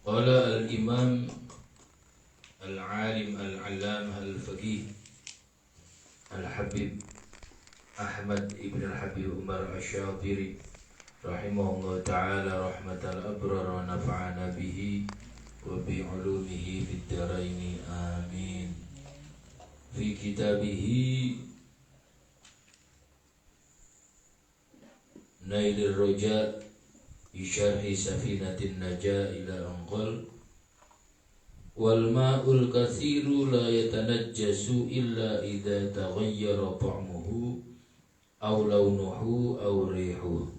Qala al-imam al-alim al-allamah al-faqih al-habib Ahmad ibn al-Habib Umar Asy-Syatiri rahimahullah ta'ala rahmatal abrar wa nafa'ana bihi wa bi'ulumihi fid dharaini amin. Fi kitabihi Nailir Raja Syarhi Safinatin Najah ila anqal wal ma'ul kathiru la yatanajjasu illa idza taghayyara ta'muhu aw launuhu aw rihuhu.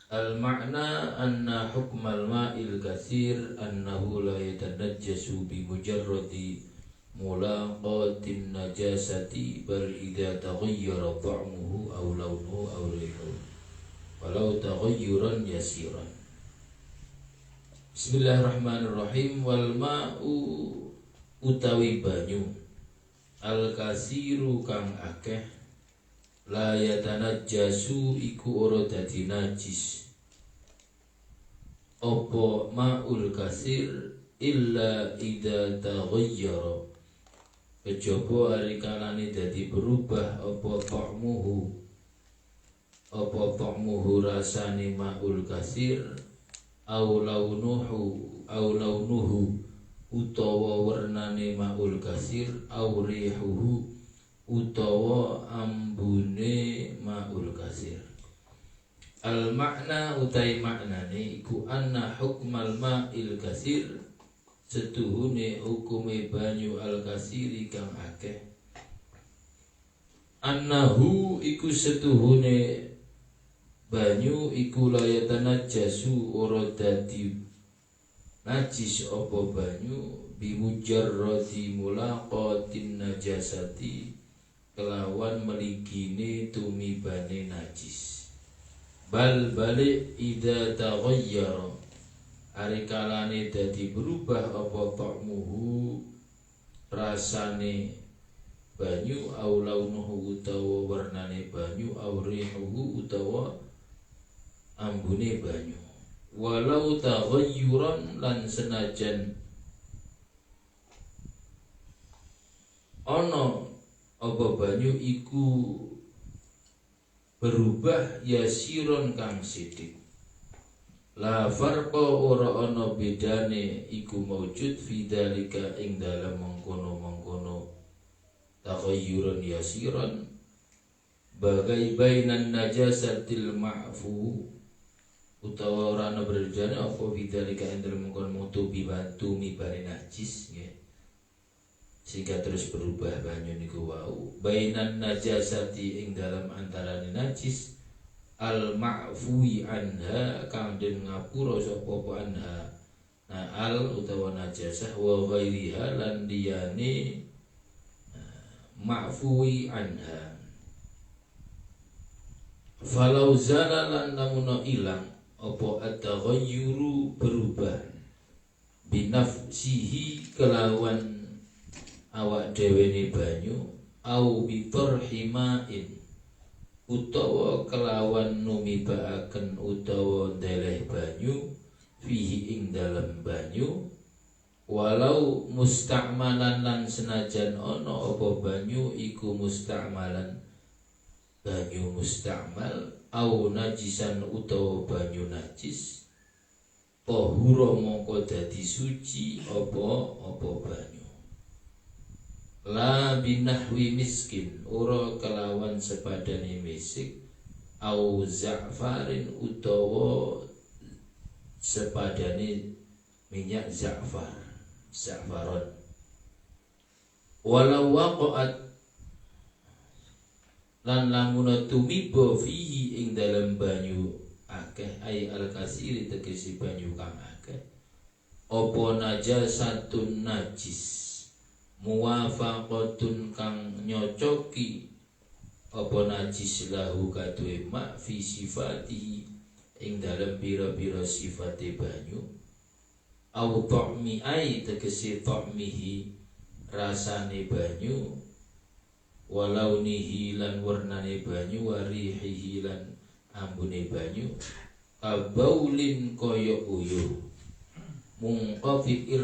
Al ma'na anna hukmal ma'il kathir annahu la yatanajjasu bi mujarradi mulaqatin najasati bal idza taghayyara ta'muhu aw launuhu aw rihuhu walau taghayyuran yasiran. Bismillahirrahmanirrahim. Wal ma'u utawi banyu al kasiru kang akeh la yatanajjasu iku ora dadi najis apa ma'ul kasir illa idza taghayyara kejaba ari kalane dadi berubah apa ta'muhu rasane ma'ul kasir au launuhu utawa warnane ma'ul kasir au rihuhu utawa ambune ma'ul kasir. Al makna utai maknane iku anna hukmal ma'il kasir setuhune hukume banyu al kasiri kang akeh annahu iku setuhune banyu iku layatanajjasu ora dadi najis apa banyu bimujarradi mulaqatin najasati kelawan meligine tumibane najis bal balik idza taghayyara ari kalane dadi berubah apa ta'muhu rasane banyu au launuhu utawa warnane banyu au rihuhu utawa ambune banyu walau taghayyuran lan senajan ana apa banyu iku berubah yasiron kang sithik la farqa ora ana bedane iku maujud fidzalika ing dalem mengkono-mengkono taghayyuran yasiran bagai bainan najasatil ma'fu utawa orana berjane apa bidzalika endel mungkon mutu bibantu mibane najis nggih sehingga terus berubah banyu niku wau bainan najasati ing dalam antarane najis al ma'fuwi anha kang den ngapura sapa anha nah al utawa najasah wa ghairiha lan liyane ma'fuwi anha falau zalalan lamun ilang apa at-taghayyuru berubah binafsihi kelawan awak dhewe banyu au bitarhima'in utawa kelawan numibaaken utawa ndeleh banyu fihi ing dalem banyu walau musta'malan lan senajan ana apa banyu iku musta'malan banyu musta'mal au najisan utawa banyu najis tahura mongko dadi suci apa banyu la binahwi miskin ora kelawan sepadane misik au za'farin utawa sepadane minyak za'faron walau waqa'at lan lamun tumiba fihi ing dalem banyu akeh ay al-kasiri tegese banyu kang akeh apa najasatun najis muwafaqatun kang nyocoki apa najis lahu kadue mak fi sifati ing dalem pira-pira sifate banyu au ta'mi ay tegese ta'mihi rasane banyu walau nihi lan warnane banyu warihihi lan ambune banyu kabaulin koyo uyuh mungqati'ir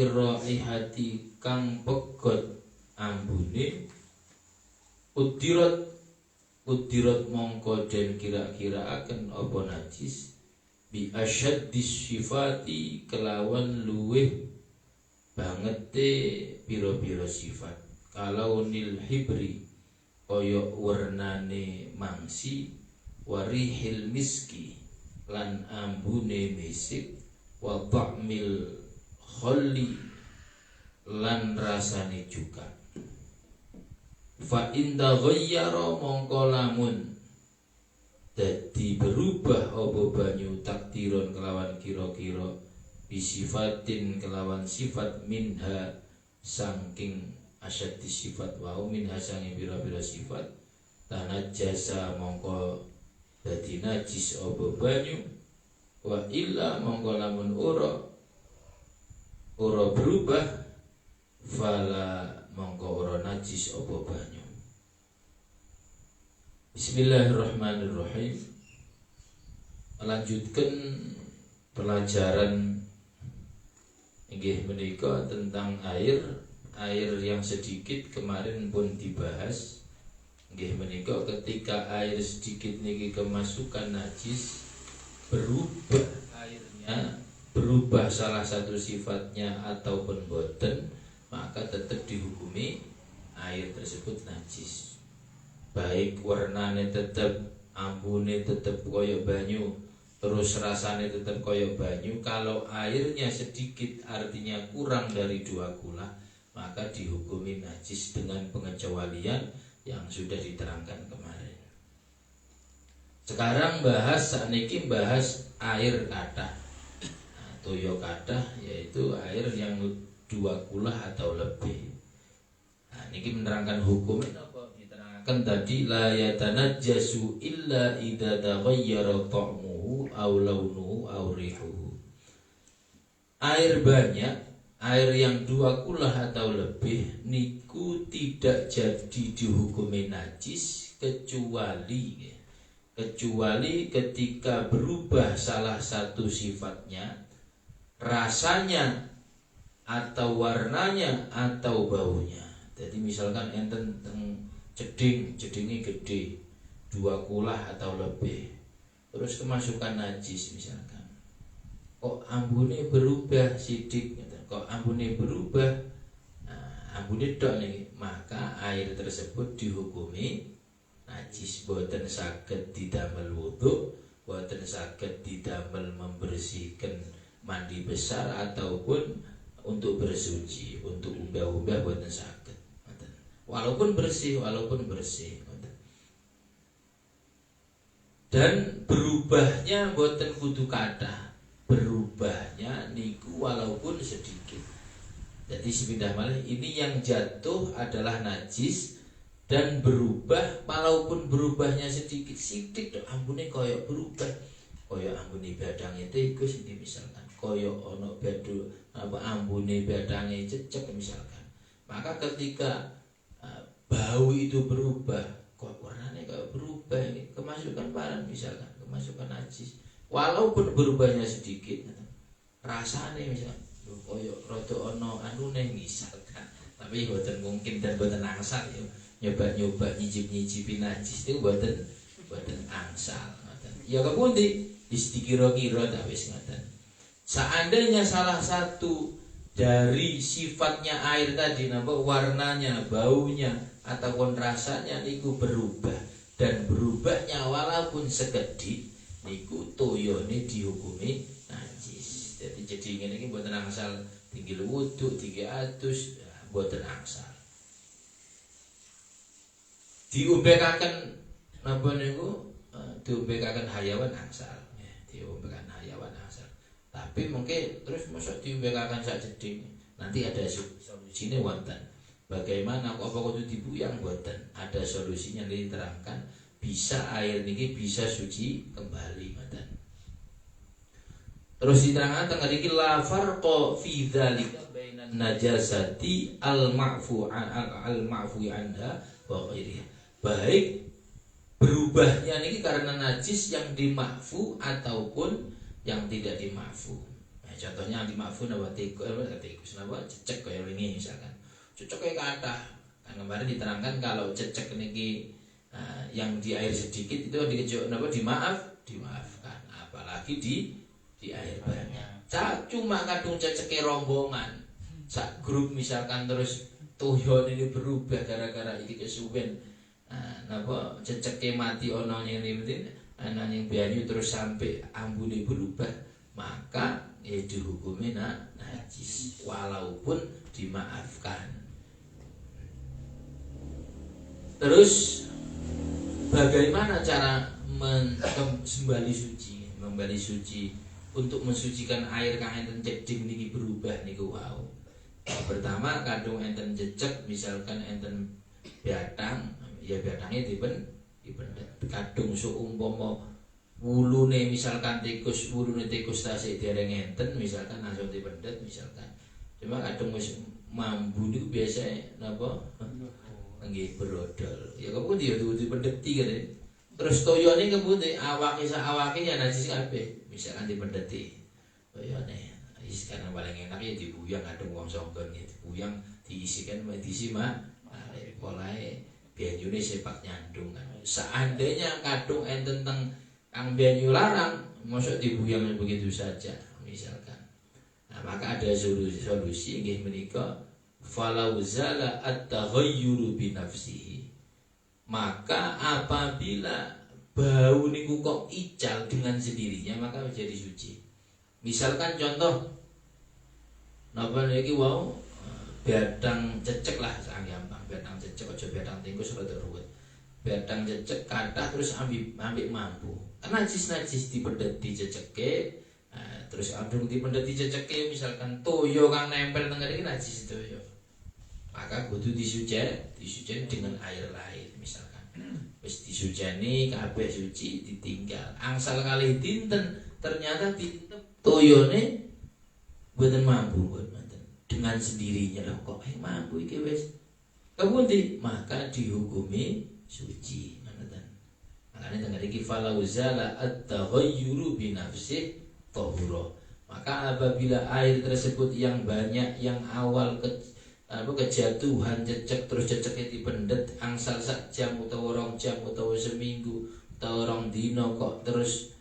raihati kang pegot ambune udirat mongko den kira-kira akan apa najis bi asyaddis sifati kelawan luweh bangete pira-pira sifat kalau nil hibri koyo warnane mangsi warihil miski lan ambune misik wa ta'mil kholli lan rasane juga fa inda ghayyara mongko lamun dadi berubah apa banyu takdiron kelawan kira-kira bisifatin kelawan sifat minha saking asyaddi sifat wau minha saking pira-pira sifat tanah jasa mongko dadi najis apa banyu wa illa mongko lamun ora berubah fala mongko ora najis apa banyu. Bismillahirrahmanirrahim. Melanjutkan pelajaran inggih menika tentang air yang sedikit kemarin pun dibahas. Inggih menika ketika air sedikit niki kemasukan najis berubah airnya berubah salah satu sifatnya ataupun boten maka tetap dihukumi air tersebut najis baik warnane tetap ambune tetap koyo banyu terus rasane tetap koyo banyu kalau airnya sedikit artinya kurang dari 2 kula maka dihukumi najis dengan pengecualian yang sudah diterangkan kemarin. Sekarang sakniki bahas air kathah toyo kathah yaitu air yang 2 kula atau lebih. Nah, niki menerangkan hukum apa diterangkan tadi la yatanajjasu illa idza taghayyara ta'muhu aw launuhu aw rihuhu. Air banyak, air yang 2 kula atau lebih niku tidak jadi dihukumi najis kecuali ketika berubah salah satu sifatnya, rasanya atau warnanya atau baunya. Jadi misalkan enten jedingnya gede 2 kula atau lebih terus kemasukan najis misalkan kok ambune berubah sidik kok ambune berubah ambune tok nih maka air tersebut dihukumi najis boten saged didamel wudu boten saged didamel membersihkan mandi besar ataupun untuk bersuci, untuk umbah-umbah boten saged. Walaupun bersih. Dan berubahnya boten kudu kathah. Berubahnya niku walaupun sedikit. Jadi sepindah malih ini yang jatuh adalah najis dan berubah walaupun berubahnya sedikit ambune koyo berubah. Koyo ambune badange tikus ini misalkan. Koyo ono badu ambune badange cecek misalkan. Maka ketika bau itu berubah, kok warnanya kayak berubah ini kemasukan paran misalkan, kemasukan najis. Walaupun berubahnya sedikit, rasanya misalkan koyo rada ono anune misalkan. Tapi boten mungkin dan boten angsal ya. Nyoba nyicip-nyicipi najis itu boten angsal. Ya kepundi istikira-kira ta wis ngoten. Seandainya salah satu dari sifatnya air tadi warnanya, baunya ataupun rasanya niku berubah dan berubahnya walaupun sekedhik niku toyone dihukumi najis. Jadi ngene iki mboten angsal tinggi wudu, tinggi atus, mboten angsal. Diumbekaken napa niku diumbekaken hayawan angsal. Diumbekaken hayawan angsal. Tapi mungkin terus masuk diumbekaken sak jeding. Nanti ada solusine wonten. Bagaimana kok apa kudu dibuyang boten? Ada solusinya diterangkan. Bisa air niki bisa suci kembali ngoten. Terus diterangkan ngriki la farqa fi dzalika bainan najasati al-ma'fu anha wa ghairiha. Baik berubahnya niki karena najis yang dimakfu ataupun yang tidak dimafhum. Nah, contohnya yang dimafhum apa tikus apa cecek kayak ini misalkan. Cecek kayak kata. Kan kemarin diterangkan kalau cecek niki yang di air sedikit itu dikejuk apa dimaafkan. Apalagi di air banyak. Cuma kadung ceceke rombongan. Sak grup misalkan terus tuyon ini berubah gara-gara iki kesuwen. Napa ceceke mati ana ning rene ana ning banyu terus sampai ambune berubah, maka dihukumi najis walaupun dimaafkan. Terus bagaimana cara membali suci untuk mensucikan air kang enten cedhing niki berubah niku wau. Pertama kadung enten jejeg misalkan enten batang, ya batangnya dipendet. Kadung seumpama wulune misalkan wulune tikus tasik dereng enten misalkan langsung dipendet misalkan. Cuma kadung wis mambu niku biasa napa? Nggih brodol. Ya kepundi ya dipendeti kan. Terus toyone kepundi awake sak awake ya najis kabeh. Misalkan dipendeti. Toyone wis kan paling enak ya dibuyang kadung wong songgon ya dibuyang diisikan diisi mah polahe banyune sepak nyandung kan. Seandainya kadung enten teng kang banyu larang mosok dibuyang begitu saja misalkan. Nah, maka ada solusi nggih menika falau zala at-taghayyuru bi nafsihi. Maka apabila bau niku kok ical dengan sendirinya maka menjadi suci. Misalkan contoh napa niki wau batang cecek lah sang gampang, batang cecek aja batang tikus rada ruwet. Batang cecek kathah terus ambil mampu. Kan najis dipendhet diceceke, terus adung dipendhet diceceke misalkan toyo kang nempel teng ngriki najis toyo. Maka kudu disucen dengan air lain misalkan. Wis disujeni kabeh suci ditinggal. Angsal kalih dinten ternyata toyone mboten mampu dengan sendirinya loh kok mampu iki wis kepundi maka dihukumi suci ngoten. Makane teng mriki falau zala at-taghayyuru bi nafsihi tahura. Maka apabila air tersebut yang banyak yang awal kejatuhan cecek terus ceceknya dipendet angsal sak jam utawa 2 jam utawa seminggu utawa 2 dina kok terus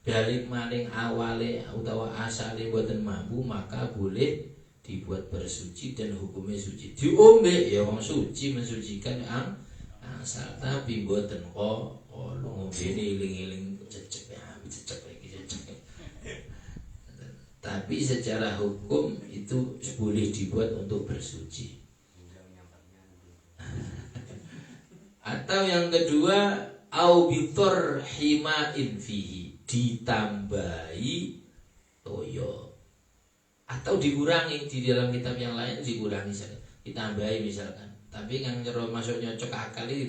balik maling awale utawa asale boten mampu maka boleh dibuat bersuci dan hukumnya suci. Diombe ya wong suci mensucikan angsal tapi boten kok ngombene iling-iling cecek iki cecek. Tapi secara hukum itu boleh dibuat untuk bersuci. Atau yang kedua au bitor himain fihi, ditambahi toyo atau dikurangi. Di dalam kitab yang lain dikurangi saja, ditambahi misalkan. Tapi yang masuk nyocok akal ini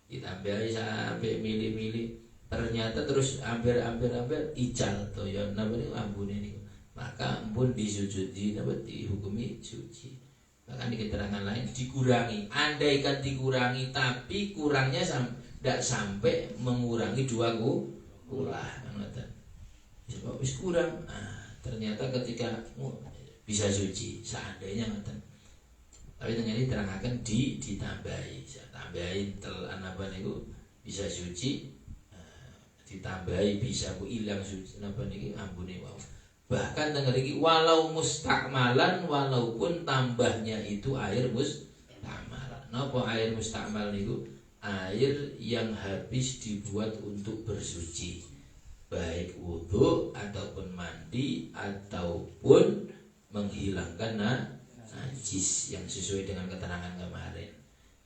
ditambahi sampai mili-mili. Ternyata terus hampir ical toyo namanya ambune niku. Maka ampun disujudi dapat dihukumi suci. Bahkan di keterangan lain dikurangi. Andaikan dikurangi tapi kurangnya tidak sampai mengurangi 2 ulah ngoten. Sebab wis kurang. Ternyata ketika bisa suci seandainya ngoten. Tapi dengan ini terangkan ditambahi. Tambahin apa niku bisa suci. Ditambahi bisa ku ilang suci napa niki ambune wae. Bahkan teng mriki walau mustakmalan walaupun tambahnya itu air mustakmal. Napa air mustakmal niku? Air yang habis dibuat untuk bersuci. Baik wudu ataupun mandi ataupun menghilangkan najis yang sesuai dengan keterangan kemarin.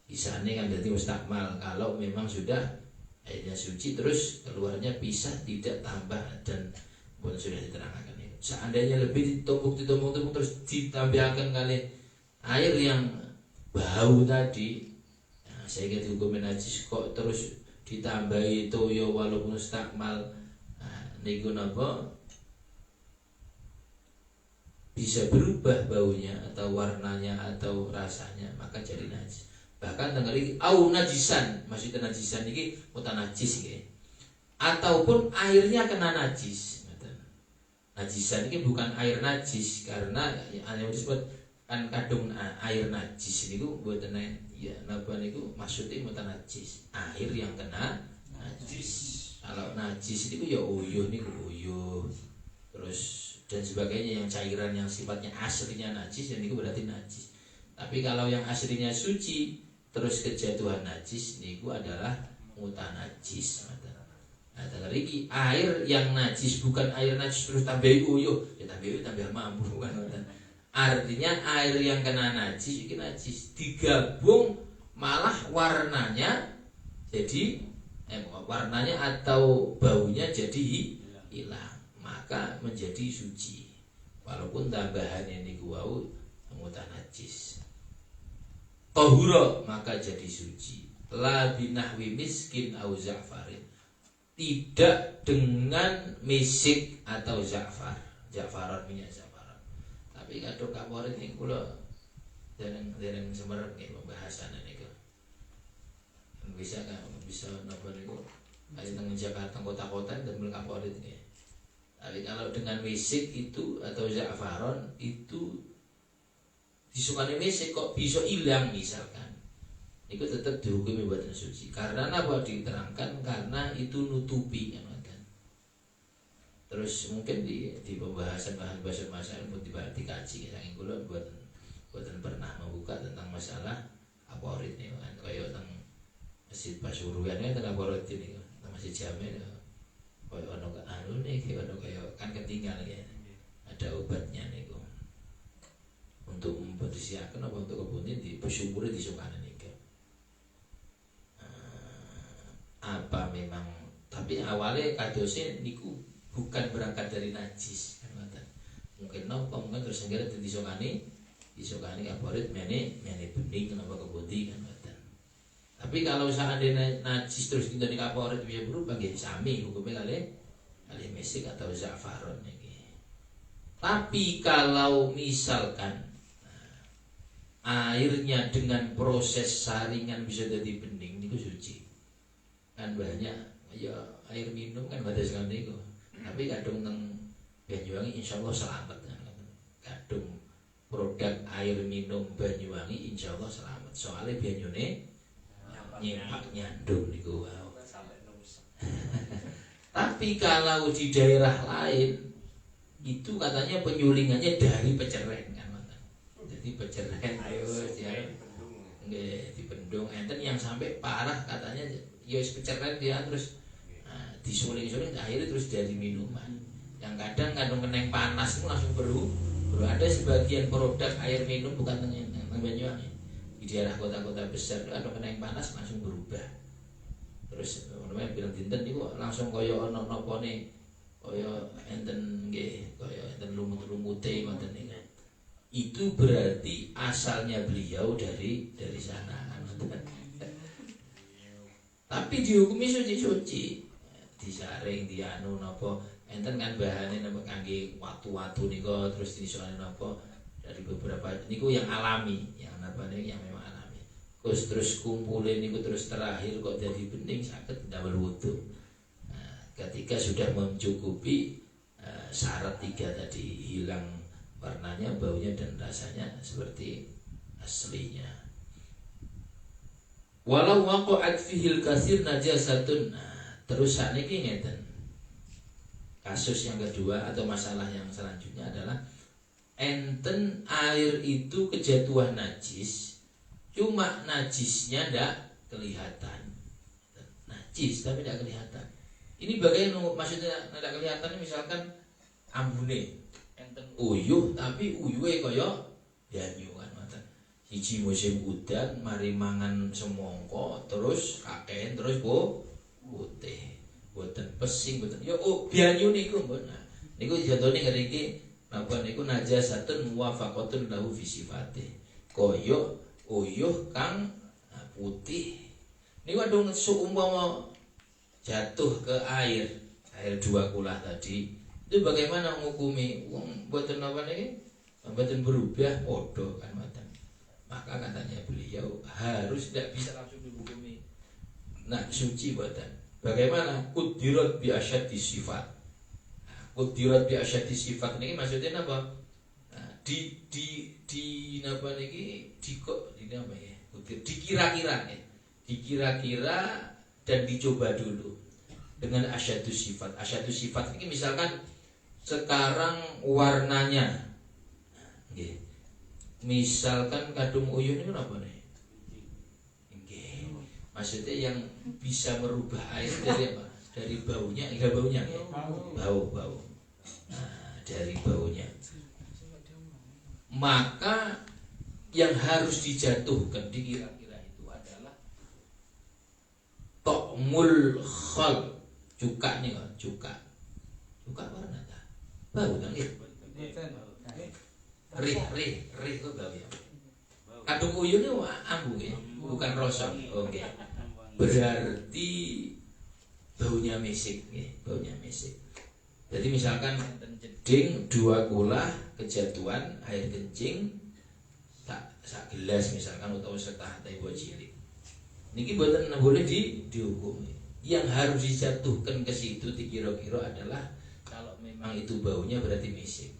Isane kan dadi mustakmal kalau memang sudah airnya suci terus keluarnya bisa tidak tambah dan pun sudah diterangkan itu. Seandainya lebih ditumpuk terus ditambahkan kali air yang bau tadi, sehingga dihukum najis kok terus ditambahi toyo walaupun mustakmal, niku napa bisa berubah baunya atau warnanya atau rasanya maka jadi najis. Bahkan tengeri au najisan, maksudnya najisan ini mutanajis nggih. ataupun airnya kena najis. Najisan ini bukan air najis karena yang disebut kan kadung air najis niku mboten ya napa niku maksudnya mboten najis, air yang kena najis. Kalau najis itu ya uyuh niku uyuh terus dan sebagainya, yang cairan yang sifatnya aslinya najis dan niku berarti najis. Tapi kalau yang aslinya suci terus kejatuhan najis niku adalah mutanajis. Nah, teriki air yang najis bukan air najis terus tambah uyuh, ya tambah mampu kan. Artinya air yang kena najis itu najis digabung malah warnanya jadi warnanya atau baunya jadi hilang, maka menjadi suci. Walaupun tambahannya niku wau mutanajis. Tahura maka jadi suci. La binahwi miskin au za'farin. Tidak dengan misik atau za'far. Za'faran minyak za'faran. Tapi kadang kaporit ini kula dereng semerep nggih pembahasan niku. Bisa napa niku ayo nang Jakarta kota-kota dan kaporit nggih. Tapi kalau dengan misik itu atau za'faran itu disukani misik kok bisa hilang misalkan. Itu tetap dihukumi buatan suci. Karena apa diterangkan? Karena itu nutupi kan. Terus mungkin di pembahasan bahasan masalah pun dikaji saking kula buatan pernah membuka tentang masalah aporit nih kan. Kayak tentang Masjid Pasuruan kan tentang aporit ini kan. Masjid Jamek kayak ono anu nih kayak ono kayak kan ketinggal ya. Ada obatnya nih kok. Untuk mempersiapkan apa untuk kemudian di pesyumure disukani nih. Apa memang tapi awalnya kadosnya niku bukan berangkat dari najis kan mungkin nopo mungkin terus segera disokani aporit mene bening kenapa kebudi kan tapi kalau seandainya najis terus kita di aporit bisa berubah jadi sami hukumnya kali mesik atau za'faron ini. Tapi kalau misalkan airnya dengan proses saringan bisa jadi bening niku suci. Kan banyak ya air minum kan batas kan niku. Tapi kadung teng Banyuwangi insyaallah selamat kan. Kadung produk air minum Banyuwangi insyaallah selamat. Soalnya banyune nyempak nyandung niku wow. Tapi kalau di daerah lain itu katanya penyulingannya dari peceren kan. Jadi peceren ayo ya. Nggih dipendung enten yang sampai parah katanya ya peceren dia terus disuling-suling akhirnya terus jadi minuman. Yang kadang kandung keneng panas itu langsung ada sebagian produk air minum bukan teng Banyuwangi di daerah kota-kota besar itu kandung keneng panas langsung berubah. Terus namanya bilang dinten niku langsung kaya ana napane kaya enten nggih kaya enten lumut-lumute ngoten niku. Itu berarti asalnya beliau dari sana. Tapi dihukumi suci-suci, disaring dianu napa enten kan bahane napa kangge watu-watu niku terus disone napa dari beberapa niku yang alami, yang napa niku yang memang alami. Terus kumpulin niku terus terakhir kok jadi bening saged ndamel wudu. Nah, ketika sudah mencukupi syarat 3 tadi hilang warnanya, baunya dan rasanya seperti aslinya. Walau waqa'at fihil katsir najasatun. Nah, terus sakniki ngeten. Kasus yang kedua atau masalah yang selanjutnya adalah enten air itu kejatuhan najis, cuma najisnya ndak kelihatan. Najis tapi tidak kelihatan. Ini bagaimana maksudnya tidak kelihatan? Misalkan ambune enten uyuh tapi uyuhe kaya banyu kan ngoten. Siji musim udan mari mangan semongko terus kakehan terus putih. Boten pesing boten. Ya banyu niku mboten. Niku jatone ngriki napa niku najasatun muwafaqatun lahu fi sifate. Kaya uyuh kang putih. Niku adung seumpama jatuh ke air 2 kulah tadi. Itu bagaimana menghukumi wong boten napa niki? Boten berubah padha kan ngoten. Maka katanya beliau harus tidak bisa langsung dihukumi. Nah suci boten. Bagaimana? Kudirat bi asyaddi sifat. Kudirat bi asyaddi sifat ini maksudnya apa? Nah, di apa niki di kok ini apa ya? Dikira-kira ya. Dikira-kira dan dicoba dulu dengan asyaddu sifat. Asyaddu sifat ini misalkan sekarang warnanya, nggih. Misalkan kadung uyun ini apa nih? Nggih. Maksudnya yang bisa merubah air dari apa? Dari baunya, enggak baunya, ya? Bau. Nah, dari baunya. Maka yang harus dijatuhkan dikira-kira itu adalah tokmul khal, cuka nih kan, cuka warna tak? Bau kan ya? Rih kok bau ya? Kadung uyun itu ambu ya, bukan rosok. Oke. Berarti baunya misik, ya, baunya misik. Jadi misalkan jeding 2 kula kejatuhan air kencing sak gelas misalkan atau setengah teh buat cilik. Niki boten boleh dihukum. Yang harus dijatuhkan ke situ dikira-kira adalah kalau memang itu baunya berarti misik.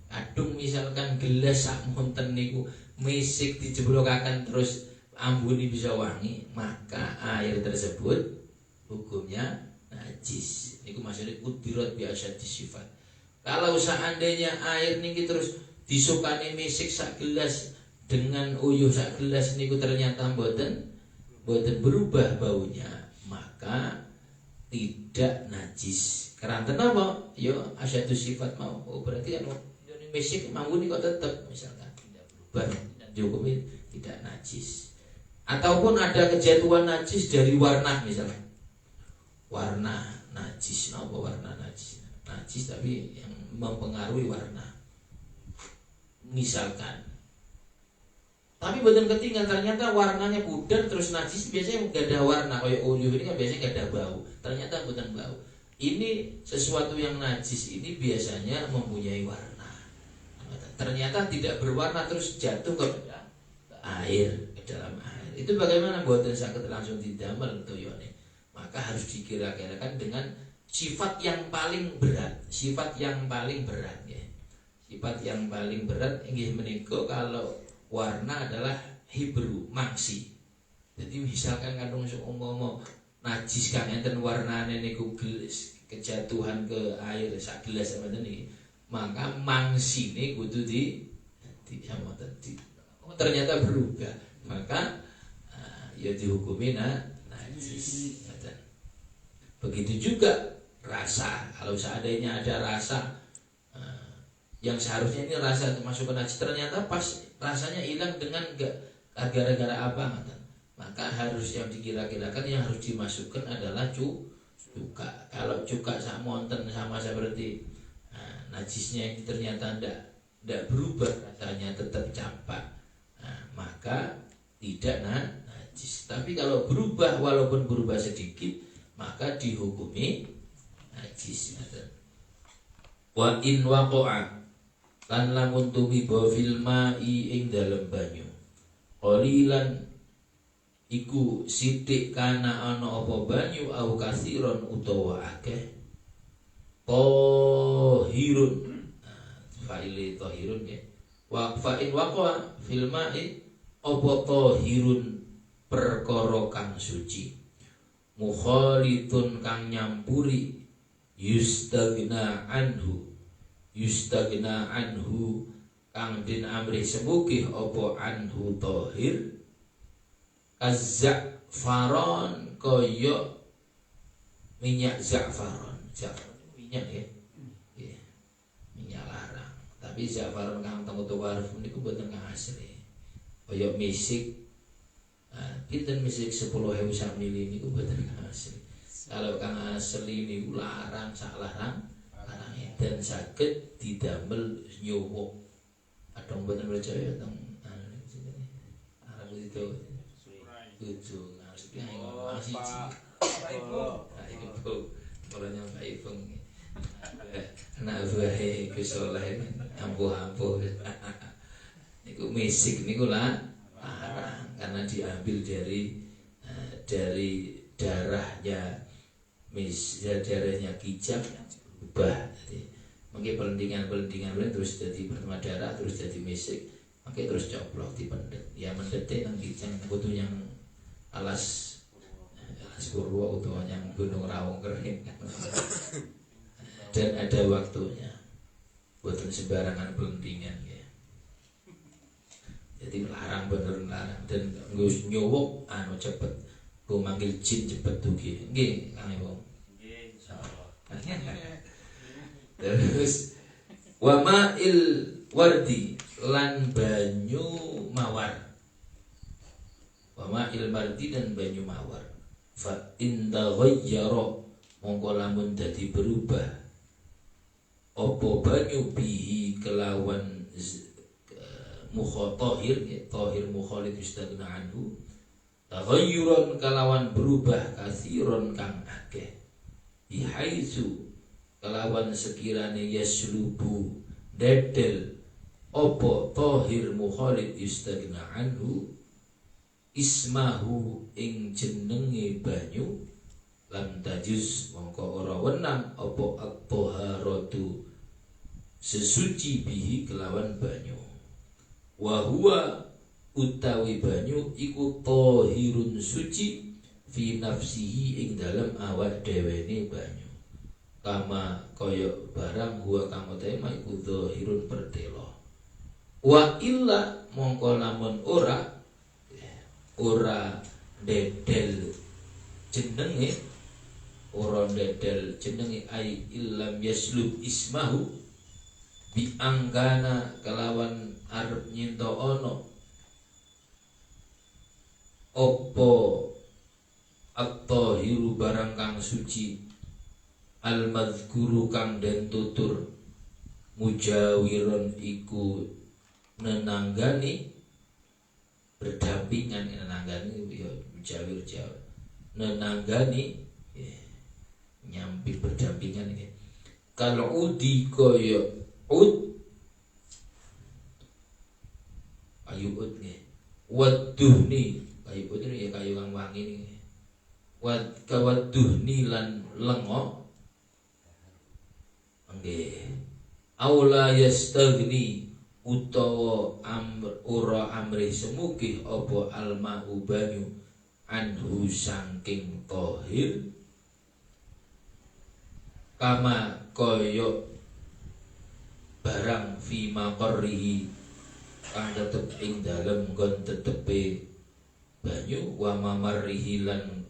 Kadung misalkan gelas sak monten niku misik dijeblokaken terus ambune bisa wangi, maka air tersebut hukumnya najis. Niku maksudnya kudirat bi asyaddi sifat. Kalau seandainya air niki terus disukani misik sak gelas dengan uyuh sak gelas niku ternyata mboten berubah baunya, maka tidak najis. Keranten apa? Yo asyaddu sifat mau. Oh, berarti anu misik mau niku tetap misalkan tidak berubah dan dihukumi tidak najis. Ataupun ada kejatuhan najis dari warna misalnya. Warna najis, apa warna najis? Najis tapi yang mempengaruhi warna. Misalkan. Tapi betul ketinggalan ternyata warnanya pudar terus najis biasanya nggak ada warna. Kayak uyuh ini kan biasanya nggak ada bau. Ternyata bukan bau. Ini sesuatu yang najis ini biasanya mempunyai warna. Ternyata tidak berwarna terus jatuh ke air, ke dalam air. Itu bagaimana buatan sakit langsung didamel toyone. Maka harus dikira-kirakan dengan sifat yang paling berat. Sifat yang paling berat ya. Sifat yang paling berat inggih menika kalau warna adalah Hebrew mangsi. Jadi misalkan kandung seumpama najis kang enten warnane niku gelas kejatuhan ke air sak gelas apa niki, maka mangsi ini kudu di sama tadi. Oh, ternyata berubah, maka ya dihukumi najis. Begitu juga rasa. Kalau seandainya ada rasa yang seharusnya ini rasa termasuk ke najis, ternyata pas rasanya hilang dengan gara-gara apa, maka harus yang dikira-kirakan yang harus dimasukkan adalah cuka. Kalau cuka sak monten sama seperti najisnya ini ternyata tidak berubah, rasanya tetap campak, maka tidak najis. Tapi kalau berubah walaupun berubah sedikit, maka dihukumi najis. Wa in waqa'a lan lamun tumiba fil ma'i ing dalem banyu qalilan iku sithik kana ana apa banyu au kasiron utawa akeh tahirun fa'ile tahirun ya wa fa'in waqa fil ma'i apa tahirun perkara kang suci mukhalitun kang nyampuri yustagna anhu kang din amri semugih apa anhu tahir kazzafaron kaya minyak za'faron. Za'faron minyak ya. Ya. Minyak larang. Tapi za'faron kang teng waruf niku boten kang asli. Kaya misik. Pinten misik 10.000 sak mili niku boten kang asli. Kalau kang asli niku larang sak larang dan sakit didamel nyowok. Adong boten percaya teng Arab itu. Tujuh maksudnya ngomong siji. Pak Ibu. Mulanya Pak Ibu. Anak buahe Gus Soleh ampuh-ampuh. Niku misik niku lah larang karena diambil dari darahnya darahnya kijang berubah. Jadi mungkin pelentingan terus jadi pertama darah terus jadi misik, mungkin terus coplok dipendet. Ya mendete nang kijang kudu yang alas Purwo utawa yang Gunung Raung kering. Dan ada waktunya. Buatan sembarangan pelentingan ya. Jadi larang bener larang dan nggus nyowok anu cepet. Ku manggil jin cepet dugi. Nggih, Kang Ibu. Nggih, insyaallah. Terus wa ma'il wardi lan banyu mawar. Wa ma'il mardi dan banyu mawar. Fa inda ghayyara mongko lamun dadi berubah apa banyu bihi kelawan mukhatahir tahir mukhalid istagna anhu taghayyuran kelawan berubah kasiron kang akeh bihaitsu kelawan sekirane yaslubu dedel apa tahir mukhalid istagna anhu ismahu ing jenenge banyu lam tajus mongko ora wenang apa at-taharatu sesuci bihi kelawan banyu wa huwa utawi banyu iku tahirun suci fi nafsihi ing dalam awak dhewene banyu kama kaya barang huwa kang tema iku dhahirun pertelo wa illa mongko lamun ora dedel jenenge ai illam yaslub ismahu bi anggana kelawan arep nyinta ono opo at-tahiru barang kang suci al-madzkuru kang den tutur mujawiron iku nenanggani berdampingan nenanggani ya jawir nenanggani ya, nyampi berdampingan ya. Kalau udi koyo ud kayu ud nih waduh nih kayu ud ini ya kayu kang wangi nih wad kawaduh nih lan lengo nggih aula yastagni utawa ura amri semugih apa alma'u banyu anhu saking tahir kama koyo barang fi maqarrihi kang tetep ing dalem nggon tetepe banyu wa mamarrihi lan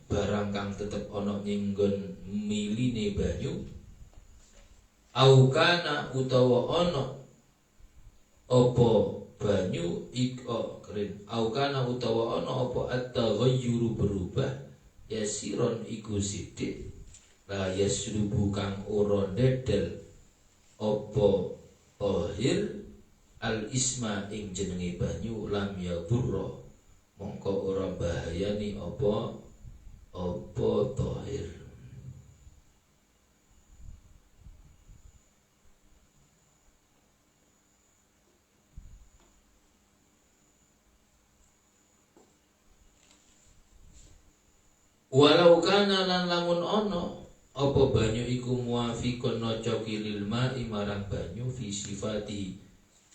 barang kang tetep ana ning nggon miline banyu au kana utawa ana apa banyu iko keren au kana utawa ana apa at-taghayyuru berubah yasiron iku sithik la yaslubu kang ora dedel apa tahir al isma ing jenenge banyu lam yadurra mongko ora bahayani apa tahir. Walau kana lan lamun ono apa banyu iku muafiqun nocoki lil ma'i marang banyu fi sifati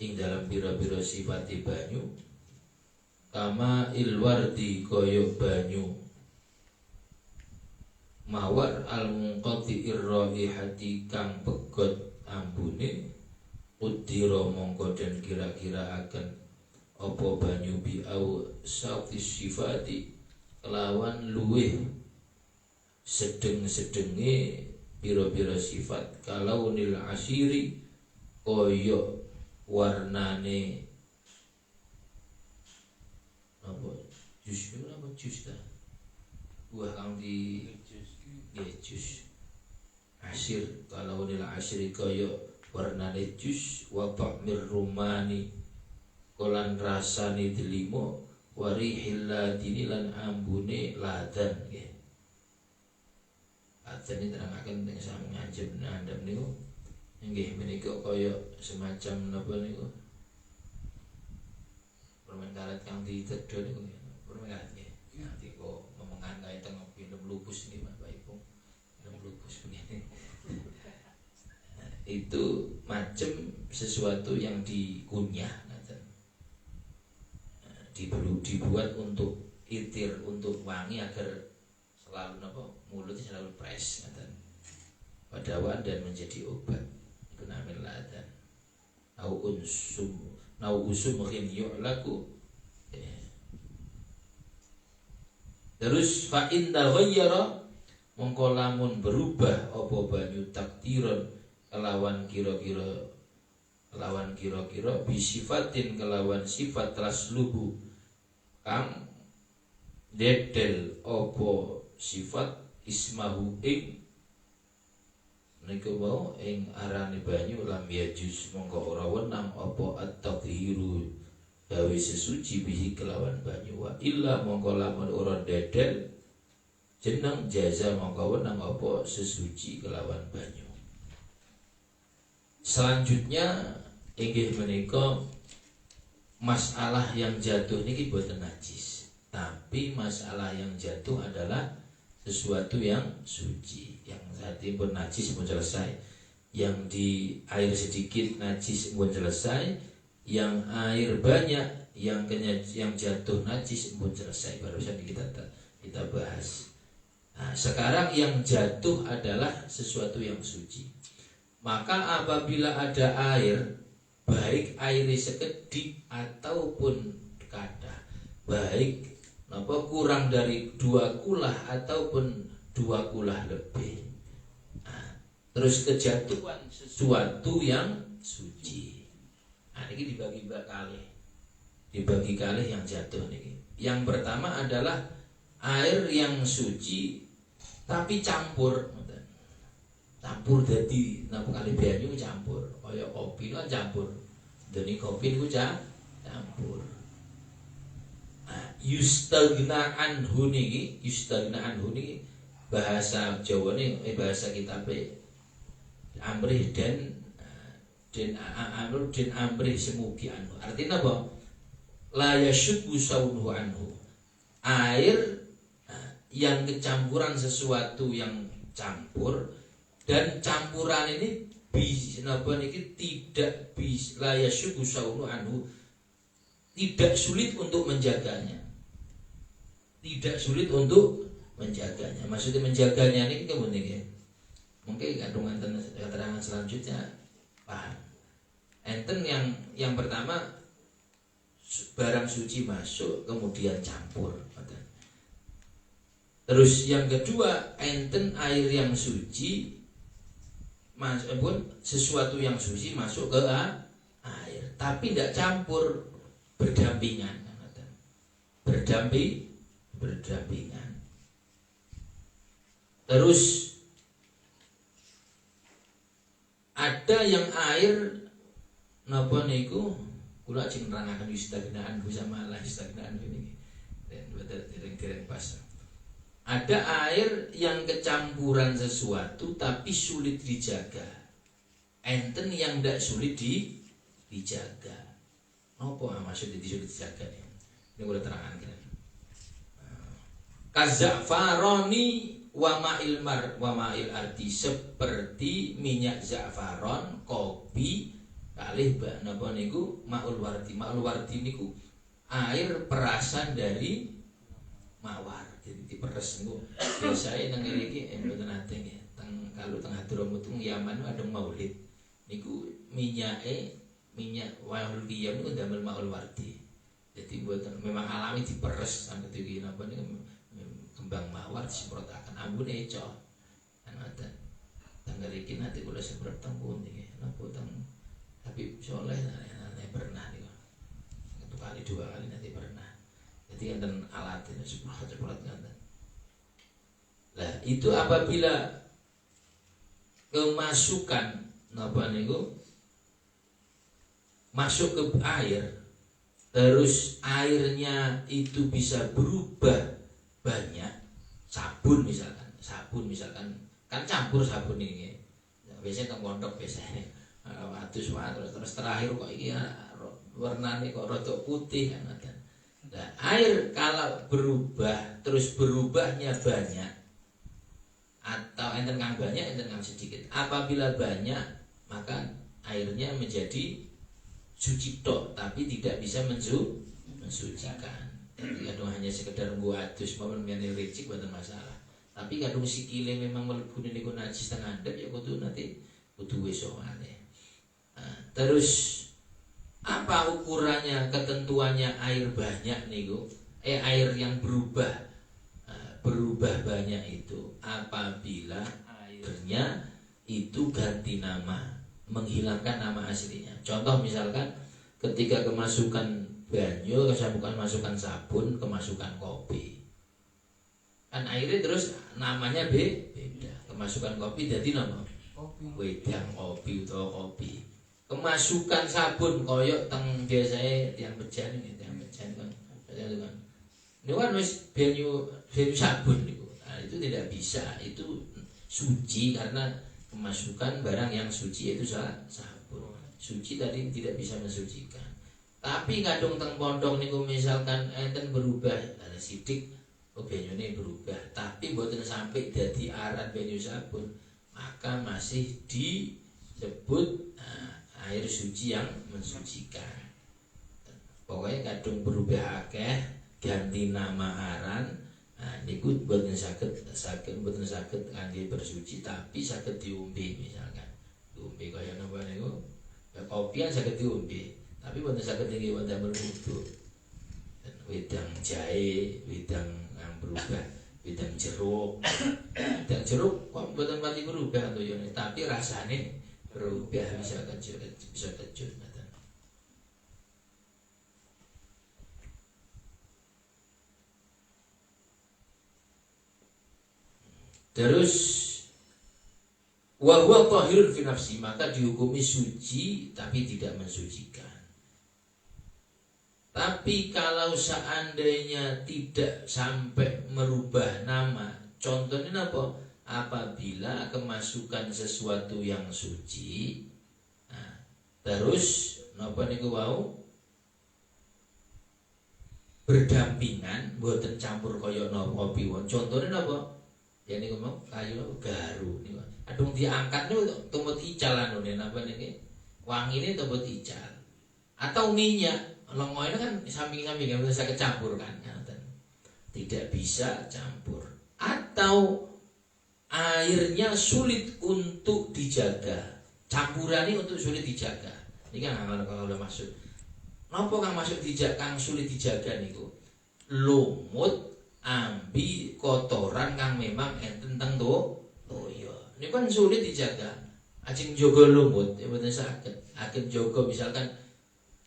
ing dalam pira-pira sifati banyu kama ilwardi koyo banyu mawar al munqati irraihati kang pegot ambune udira mongko dan kira-kira akan apa banyu bi au safis sifati kelawan luweh sedeng-sedenge pira-pira sifat kalau nil asiri koyo warnane apa jus apa jus ta buah kang di jus asir kalau nil asiri koyo warnane jus wa ta'mir rumani kolan rasane delimo warihil ladini lan ambune ladan nggih. Ladan iki terangaken teng sami ngajep nandhap niku nggih menika kaya semacam napa niku permen karet kang ditedho niku permen karet nggih. Nanti kok memengan kae teng film lupus ini Bapak Ibu, lupus begini. Itu macam sesuatu yang dikunyah, dibuat untuk itir, untuk wangi agar selalu mulutnya selalu fresh, pada wadah menjadi obat. Itu namanya ladan. Au usum yu'laku. Terus fa in taghayyara mongko lamun berubah apa banyu takdiron kelawan kira-kira bisifatin kelawan sifat rasluhu kang dedel apa sifat ismahu ing niku mau ing arane banyu lam yajus mongko ora wenang apa at-tahiru gawe sesuci bihi kelawan banyu wa illa mongko lamun ora dedel jeneng jaza mongko wenang apa sesuci kelawan banyu. Selanjutnya inggih menika masalah yang jatuh niki boten najis, tapi masalah yang jatuh adalah sesuatu yang suci, yang tadi pun najis pun selesai, yang di air sedikit najis pun selesai, yang air banyak yang jatuh najis pun selesai. Barusan kita bahas. Nah, sekarang yang jatuh adalah sesuatu yang suci. Maka apabila ada air, baik air sekedhik ataupun kadah, baik kurang dari 2 kulah ataupun 2 kulah lebih, nah, terus kejatuhan sesuatu yang suci. Nah, ini dibagi kalih yang jatuh nih. Yang pertama adalah air yang suci tapi campur dadi kali banyu campur, kaya kopi kan campur. Dene kopi niku campur. Yustagna anhu niki bahasa Jawane bahasa kitabe amrih den amrih semugi anhu. Artinya apa? La yasyubu saunuhu anhu. Air yang kecampuran sesuatu yang campur, dan campuran ini tidak bisa la yasyubu saunuhu anhu, tidak sulit untuk menjaganya. Tidak sulit untuk menjaganya. Maksudnya menjaganya ini kemudian ya. Mungkin kandungan keterangan selanjutnya paham. Enten yang pertama barang suci masuk kemudian campur. Terus yang kedua enten air yang suci sesuatu yang suci masuk ke air, tapi tidak campur, berdampingan. Berdampingan. Terus ada yang air napa niku kula ajeng nerangaken istighnahan sama Allah istighnahan ini. Dan dereng pas. Ada air yang kecampuran sesuatu tapi sulit dijaga. Enten yang tidak sulit dijaga. Napa maksudnya sulit dijaga nih? Ini kula terangkan. Kaza'faroni wa ma'il ardi, seperti minyak za'faron, kopi, kalih napa niku ma'ul wardi. Ma'ul wardi niku air perasan dari mawar. Jadi diperes niku biasane nang mriki mboten nate nggih. Kalau teng Hadramut Yaman ada maulid. Niku minyak waliyam niku damel ma'ul wardi. Jadi mboten memang alami diperes sampai iki napa niku kembang mawar disemprotaken ambune eco. Ngoten. Tanggal iki nanti kula semprot teng pundi napa teng tapi soleh nanti pernah niku. 1 kali 2 kali nanti pernah. Jadi enten alat ini semprot ngoten. Lah itu apabila kemasukan napa niku masuk ke air, terus airnya itu bisa berubah banyak, sabun misalkan kan campur sabun ini biasanya kan pondok biasanya terus terakhir kok ini warnanya kok rada putih kan. Nah, air kalau berubah terus berubahnya banyak, atau enten kang banyak enten kang sedikit. Apabila banyak maka airnya menjadi suci tok tapi tidak bisa mensucikan. Jadi kadang hanya sekedar buat adus maupun mene recik bukan masalah. Tapi kadang sikile memang mlebu niku najis teng andhep ya kudu nanti kudu wis sowane. Terus apa ukurannya, ketentuannya air banyak niku? Air yang berubah banyak itu apabila airnya itu ganti nama, menghilangkan nama aslinya. Contoh misalkan ketika kemasukan banyu, bukan masukkan sabun, kemasukan kopi, kan airnya terus namanya beda. Kemasukan kopi jadi nama wedang kopi atau kopi. Kemasukan sabun koyok teng biasanya tiang bejan kan. Ini kan wis banyu sabun itu. Nah, itu tidak bisa. Itu suci karena memasukkan barang yang suci itu sabun. Suci tadi tidak bisa mensucikan. Tapi kadung teng pondok niku misalkan enten berubah ada sidik banyune berubah, tapi mboten sampai dadi aran banyu sabun, maka masih disebut air suci yang mensucikan. Pokoknya kadung berubah akeh ganti nama aran. Nah, niku mboten saged kangge bersuci tapi saged diombe misalkan. Diombe kaya napa niku? Ya kopi kan saged diombe, tapi mboten saged niki wonten wudu. Wedang jahe, wedang yang berubah, wedang jeruk. Wedang jeruk kok mboten pati berubah toyone, tapi rasane berubah bisa kecut. Terus wa huwa tahirun fi nafsi, maka dihukumi suci tapi tidak mensucikan. Tapi kalau seandainya tidak sampai merubah nama, contohnya apa? Apabila kemasukan sesuatu yang suci, nah, terus napa niku wau berdampingan, mboten campur kaya kopi won. Contohnya napa? Ya niku mau kayu garu niku. Adung diangkat niku tumut ical anune napa niki? Wangine tumut ical. Atau minyak, lengoine kan samping-samping kan bisa kecampur kan. Tidak bisa campur. Atau airnya sulit untuk dijaga. Campurannya untuk sulit dijaga. Ini kan kalau udah masuk. Napa kang masuk dijaga, kang sulit dijaga niku? Lumut ambi kotoran kang memang enten teng toyo. Ini kan sulit dijaga. Ajeng jaga lumut ya mboten saged. Ajeng jaga misalkan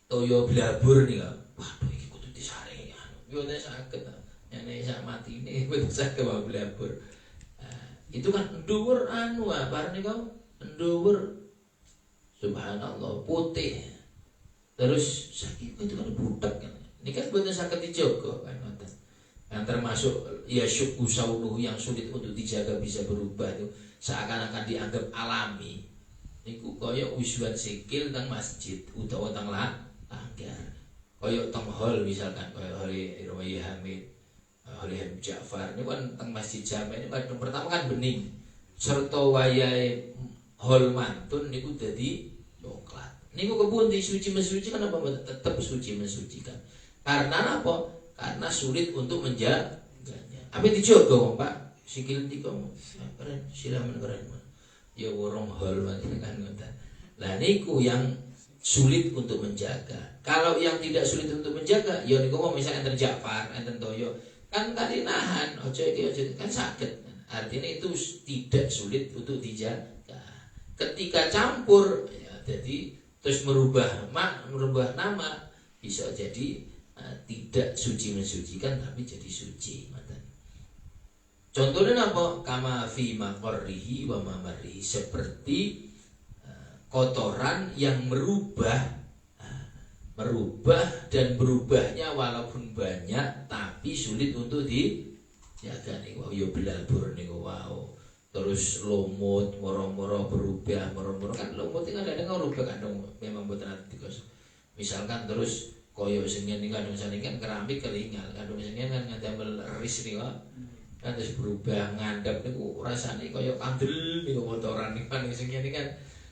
toyo blabur nih kok. Waduh iki kudu disaring anu. Yo mboten saged. Nek sak matine mboten saged wae blabur. Itu kan dhuwur anu bar niku dhuwur. Subhanallah putih. Terus saiki itu kan budak kan. Ini kan mboten saged dijaga kan ngoten. Yang termasuk ya syuku saunuhu yang sulit untuk dijaga bisa berubah itu seakan-akan dianggap alami. Niku kaya wiswan sikil teng masjid utawa teng langgar. Kaya teng hall misalkan kaya Holi Irwai Hamid, Holi Habib Ja'far ini kan teng Masjid Jami ini kadang pertama kan bening. Serta wayahe hall mantun niku dadi coklat. Niku kepundi suci mensuci kan apa tetap suci mensucikan. Karena apa? Karena sulit untuk menjaganya. Apa dijogo Pak? Sikil tiga keren, silaman keren. Ya worong hol kan ngoten. Lah niku yang sulit untuk menjaga. Kalau yang tidak sulit untuk menjaga, ya niku mau misalnya enten Ja'far, enten Toyo, kan tadi nahan, ojo kan sakit. Artinya itu tidak sulit untuk dijaga. Ketika campur, ya, jadi terus merubah nama, bisa jadi tidak suci mensucikan tapi jadi suci. Contohnya apa? Kama fi maqarrihi wa mamarihi, seperti kotoran yang merubah dan berubahnya walaupun banyak tapi sulit untuk dijaga nih. Wow, yo blabur nih wow. Terus lumut moro-moro berubah, moro-moro kan lumut kan ada rubah kan memang boten atikos. Misalkan terus koyo singen ning kadung saking kan keramik kelingal, kadung singen kan ngadamel ris nih kok. kan terus berubah ngandap niku rasane kaya kandel niku motoran niku kan sing ngene kan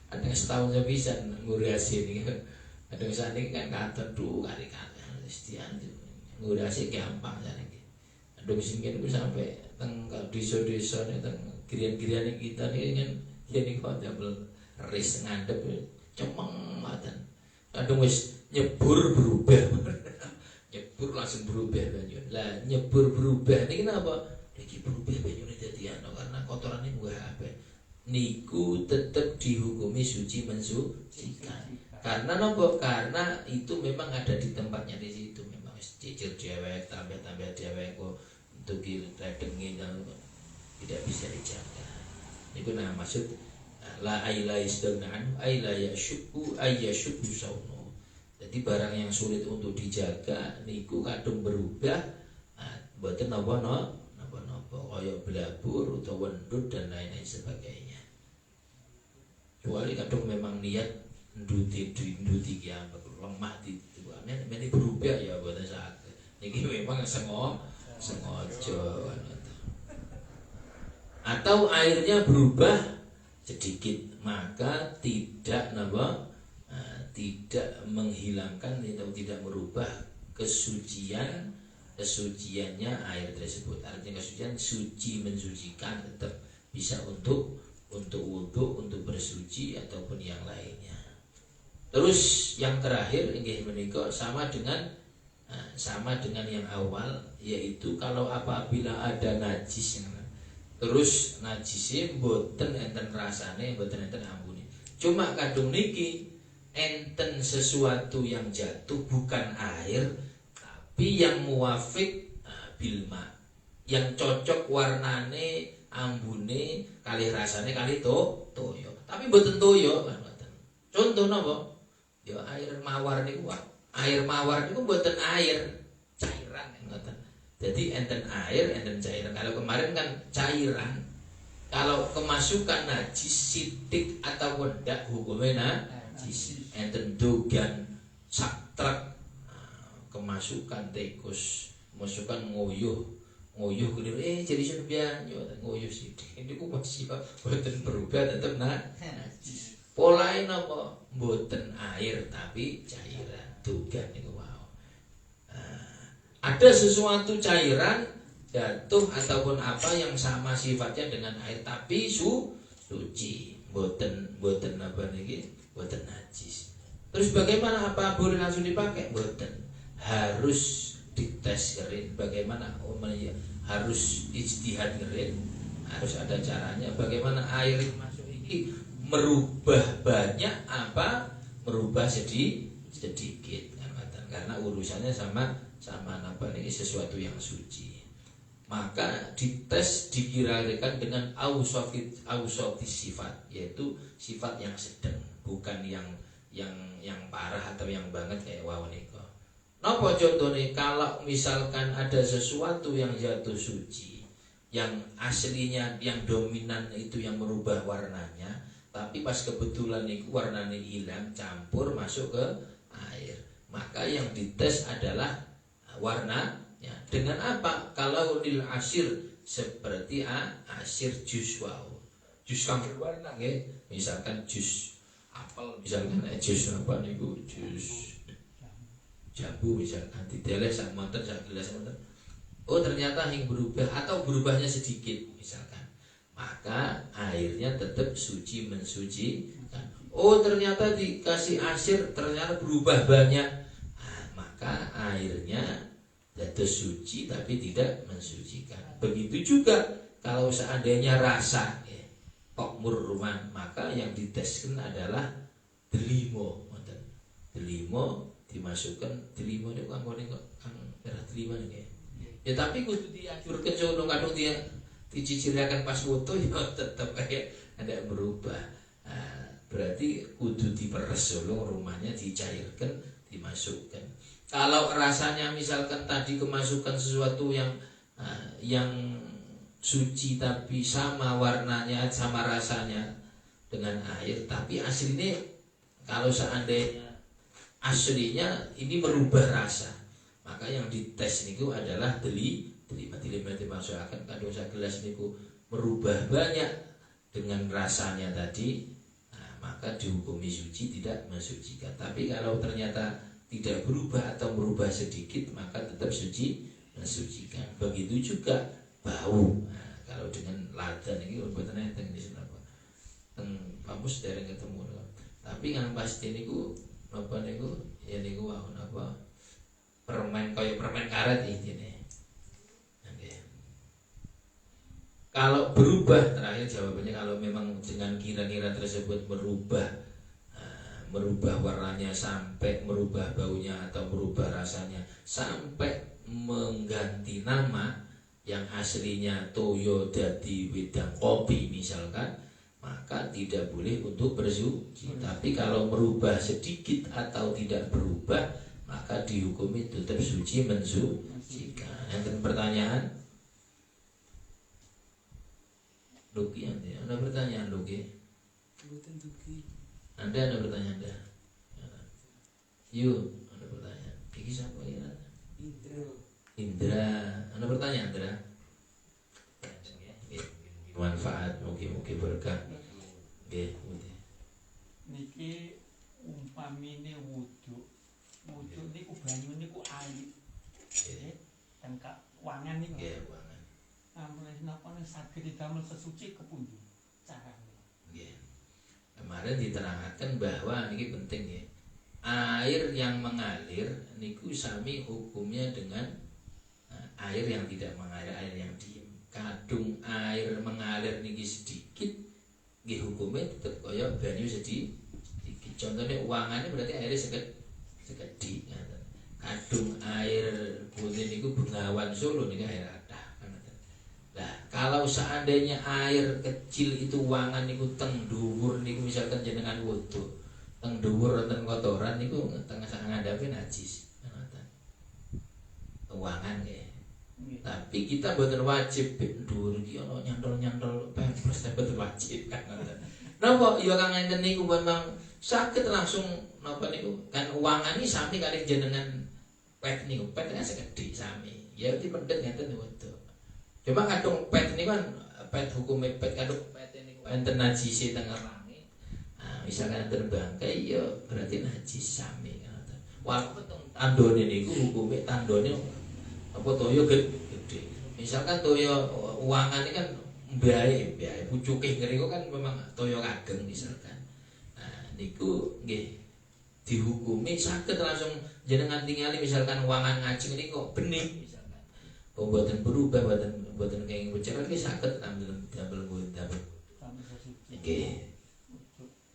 kadang setahun sepisan nguriasi niku kadang sakniki kan kantor tuh kali-kali wis diantuk nguriasi gampang sakniki kadang sing ngene sampai teng desa-desa teng grian-griane kita niki kan yen niku damel ris ngandep cemeng maten kadang wis nyebur berubah nyebur langsung berubah banyu lah nyebur berubah niki napa iki berubah banyune dadi ana karena kotorane buah apa niku tetap dihukumi suci mensucikan karena nopo karena itu memang ada di tempatnya di situ memang cicil dewek tambah dewek kok untuk redengin tidak bisa dijaga niku nah maksud la aila isdagnan aila yashku ayyashku sauno jadi barang yang sulit untuk dijaga niku kadung berubah mboten napa kaya belabur atau wendut dan lain-lain sebagainya. Kecuali kadang memang niat nduti ki lemah di tuane men berubah ya boten saged. Niki memang sengaja. Atau airnya berubah sedikit maka tidak tidak menghilangkan atau tidak merubah kesuciannya air tersebut. Artinya kesucian suci mensucikan tetap bisa untuk wudhu, untuk bersuci ataupun yang lainnya. Terus yang terakhir inggih menika sama dengan yang awal yaitu kalau apabila ada najis terus najisnya mboten enten rasane mboten enten ambune. Cuma kadung niki enten sesuatu yang jatuh bukan air tapi yang muwafik bilma yang cocok warnane ambune kali rasane kali toyo tapi mboten toyo kan mboten contoh napa ya air mawar niku mboten air cairan ngoten jadi enten air enten cairan kalau kemarin kan cairan kalau kemasukan najis sidik atau wedak hukumnya najis enten dogan saktrek kemasukan tikus, masukan nguyuh keliru jadi sudah banyu nguyuh sithik niku masih boten berubah tetep najis. Polae napa boten air tapi cairan dogan niku wow. Ada sesuatu cairan jatuh ataupun apa yang sama sifatnya dengan air tapi suci boten apa niki boten najis. Terus bagaimana apa boleh langsung dipakai? Boten. Harus dites kering bagaimana harus ijtihad kering harus ada caranya bagaimana air masuk ini merubah banyak apa merubah sedikit karena urusannya sama apa ini sesuatu yang suci maka dites dikirakan dengan ausofis sifat yaitu sifat yang sedang bukan yang parah atau yang banget kayak wawaniko. Napa contohnya kalau misalkan ada sesuatu yang jatuh suci yang aslinya yang dominan itu yang merubah warnanya tapi pas kebetulan itu warnanya hilang campur masuk ke air maka yang dites adalah warnanya dengan apa kalau lil asir seperti asir jus jus kang berwarna misalkan jus apel misalkan jus apa niku jus jambu misalkan diteles sak monten sak gelas monten oh ternyata yang berubah atau berubahnya sedikit misalkan maka airnya tetap suci mensucikan oh ternyata dikasih asir ternyata berubah banyak maka airnya jatuh suci tapi tidak mensucikan begitu juga kalau seandainya rasa pokmur ruman maka yang diteskan adalah delimo dimasukkan delima niku kanggone kang merah delima niki. Ya tapi kudu diajurkeun sono kadung dia dicicirakan pas foto ya tetep kayak ada berubah. Berarti kudu diperes dulu rumahnya dicairkan dimasukkan. Kalau rasanya misalkan tadi kemasukan sesuatu yang suci tapi sama warnanya sama rasanya dengan air tapi aslinya kalau seandainya aslinya ini merubah rasa maka yang dites itu adalah Dilima dimaksudkan kadung sagelas niku merubah banyak dengan rasanya tadi, maka dihukumi suci tidak mensucikan. Tapi kalau ternyata tidak berubah atau berubah sedikit, maka tetap suci mensucikan. Begitu juga bau. Kalau dengan lada ini buatan enteng di sana apa? Kamus dari ketemu. Tapi yang pasti niku apa niku ya niku apa? Permen kayak permen karet ini. Kalau berubah, terakhir jawabannya kalau memang dengan kira-kira tersebut merubah warnanya sampai merubah baunya atau merubah rasanya sampai mengganti nama yang aslinya toyo dadi wedang kopi misalkan, maka tidak boleh untuk bersuci. Tapi kalau merubah sedikit atau tidak berubah, maka dihukumi tetap suci mensucikan. Yang pertanyaan Luki, ada pertanyaan Luki? Ada pertanyaan Anda? Yuk, ada pertanyaan. Iki siapa ya? Indra. Ada pertanyaan Indra? Manfaat, mungkin berkah. Niki umpamine wudu niku banyu niku air. Dan kak wangan niku. Nggih, wangan. Ampun napa saged didamel sesuci kepundi carane? Nggih. Kemarin diterangkan bahwa ini penting ya. Air yang mengalir niku sami hukumnya dengan air yang tidak mengalir, air yang diem. Kadung air mengalir niki sedikit, nggih hukumnya tetap kaya banyu sedikit. Contohnya wangannya berarti airnya sekedhik. Kadung air putih niku Bengawan Solo niku air adah. Nah, kalau seandainya air kecil itu wangan niku teng dhuwur niku misalkan jenengan wudu, teng dhuwur wonten kotoran niku tengah ngadhapi najis. Wangan nggih. Tapi kita mboten wajib dhuwur iki ana nyantol-nyantol pempres mboten wajib kan ngoten. Napa ya kang enten niku memang saged langsung napa niku kan wangan iki sami kali jenengan pet niku, pet kan sekedhik sami. Ya dipendhet ngeten wudu. Cuma kadung pet ini kan pet hukum pet kadung pet ini enten najis tengah rangi. Nah, misalkan enten bangkai ya berarti najis sami kan. Walaupun tandone niku hukume tandone apa toyo gede. Misalkan toyo uangan ini kan mbae pucuke ngriku kan memang toyo kageng misalkan. Nah, niku nggih dihukumi saged langsung jenengan tingali misalkan uangan ngajeng niku bening. Pembuatan berubah, buatan kayak bercerai ki sakit ambil oke.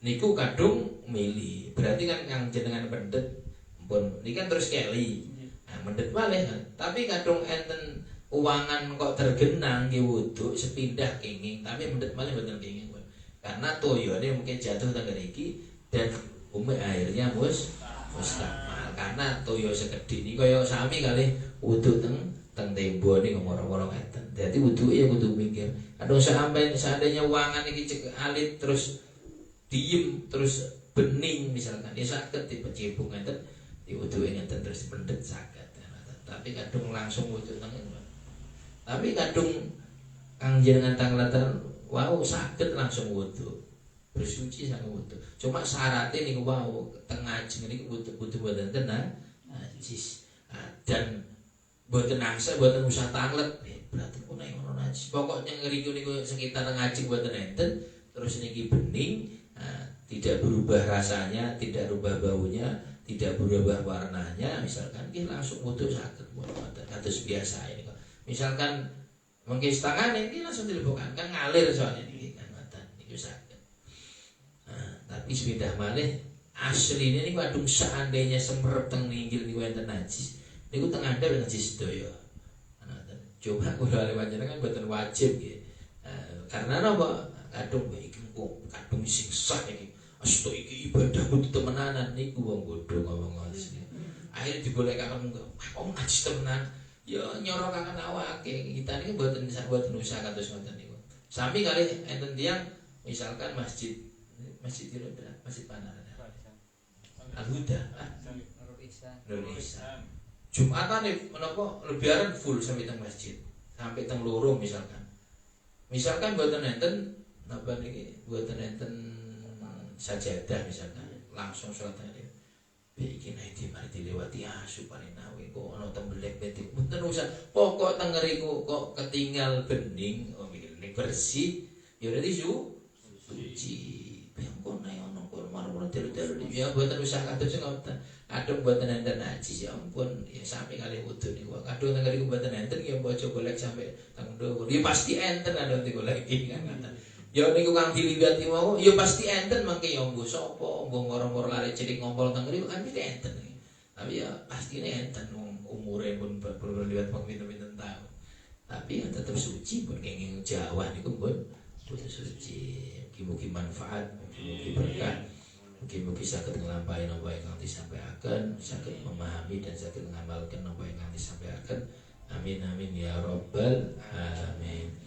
Niku kadung mili. Berarti kan yang jenengan pendet pun ini kan terus keli. Nah, mendet malih kan. Tapi kadung enten uangan kok tergenang ki wudu sepindah kenging, tapi mendet malih mboten kenging. Karena toyone mungkin jatuh teng mriki dan airnya mustamal. Karena toyo sekedhik niku kaya sami kali wudu teng tembo ini ngomong-ngomong ngeten. Jadi wuduke ya kudu mikir. Kadang seandainya wangan iki alit terus diem terus bening misalkan, ya saged dipecebung ngeten, di wuduke ngeten terus pendet saged. Tapi kadung langsung wudu tengen. Tapi kadung kang jenengan tanglatan wau saged langsung wudu. Bersuci sang wudu. Cuma syaratnya niku wau tengah ajeng niku wudu boten tenan najis. Dan boten nangsa, boten usah tanglet, berarti pun yang ono najis. Pokoknya ngeriku niku sekitar ngajeng boten enten, terus niki bening, tidak berubah rasanya, tidak berubah baunya, tidak berubah warnanya, misalkan kita langsung wudu saged kados biasa ini kok. Misalkan mengkis tangan ini langsung dilebokan kan ngalir soalnya niki kan ngoten niku saged. Tapi sepeda malih asline niku adung seandainya semrep teng ninggil niku enten najis. Niku tengah ada najis sedaya. Coba kula panjenengan mboten wajib nggih. Karena napa? Kadung iki kok kadung sing sah iki. Asto iki ibadahmu temenanan niku wong bodho ngomong ngono. Akhire dibolehkaken kok najis temenan. Ya nyorokaken awake. Kita niki mboten usah kados ngoten niku. Sami kali enten tiyang misalkan masjid Tirudra, masjid Panaran. Al-Huda, Nur Ihsan. Jumatane menapa lebaran full sampai teng masjid. Sampai teng loro misalkan. Misalkan mboten enten napa niki mboten enten sajadah misalkan langsung salat tadi. Iki nek mari dilewati asu paling nawe kok ana tembelek betik. Mboten usah. Pokok teng ngriku kok ketinggal bening, oh mikir bersih, ya berarti suci. Pengkon nek ana kok marang dalu-dalu ya mboten usah kados ngoten. Kadung mboten enten najis ya ampun, ya sampe kali wudu niku. Kadung teng ngriku mboten enten ya bojo golek sampe teng ndhuwur. Ya pasti enten ada golek iki kan ngoten. Ya niku kang diliwati mau ya pasti enten mangke ya mbuh sapa mbuh moro-moro lari cilik ngompol teng ngriku kan mesti enten. Tapi ya pastine enten umure pun berliwat pinten-pinten tahun. Tapi ya tetap suci pun kenging Jawa niku pun suci. Mugi-mugi manfaat, mugi-mugi berkah. Mugi-mugi saged nglampahi napa ingkang disampaikan, saged memahami dan saged ngamalken napa ingkang disampaikan. Amin amin ya rabbal alamin.